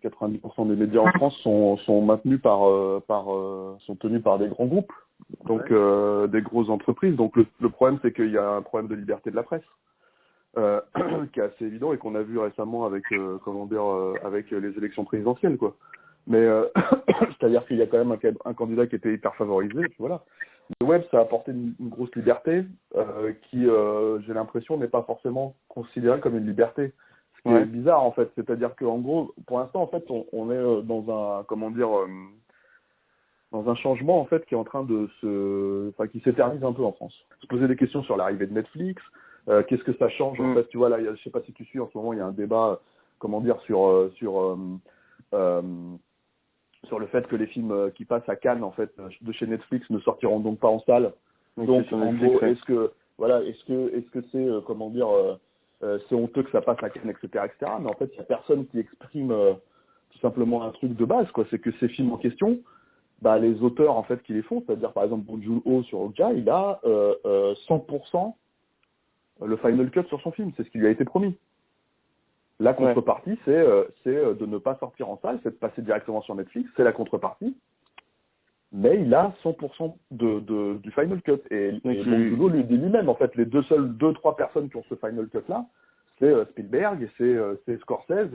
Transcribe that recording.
90% des médias en France sont maintenus sont tenus par des grands groupes, donc des grosses entreprises. Donc le problème, c'est qu'il y a un problème de liberté de la presse qui est assez évident et qu'on a vu récemment avec avec les élections présidentielles, quoi. Mais c'est-à-dire qu'il y a quand même un candidat qui était hyper favorisé, et puis voilà. Le web, ça a apporté une grosse liberté qui, j'ai l'impression, n'est pas forcément considérée comme une liberté. Ce qui est bizarre, en fait. C'est-à-dire qu'en gros, pour l'instant, en fait, on est dans dans un changement, en fait, qui est en train qui s'éternise un peu en France. Se poser des questions sur l'arrivée de Netflix, qu'est-ce que ça change, en fait. Tu vois, là, je sais pas si tu suis, en ce moment, il y a un débat, sur le fait que les films qui passent à Cannes, en fait, de chez Netflix ne sortiront donc pas en salle. Donc, en gros, est-ce que c'est, c'est honteux que ça passe à Cannes, etc., etc. Mais en fait, il y a personne qui exprime tout simplement un truc de base, quoi. C'est que ces films en question, bah, les auteurs, en fait, qui les font, c'est-à-dire, par exemple, Bong Joon-ho sur Okja, il a 100% le final cut sur son film. C'est ce qui lui a été promis. La contrepartie, c'est de ne pas sortir en salle, c'est de passer directement sur Netflix, c'est la contrepartie. Mais il a 100% du final cut. Et Bong Joon-ho lui dit lui-même, en fait, les deux, trois personnes qui ont ce final cut-là, c'est Spielberg et c'est Scorsese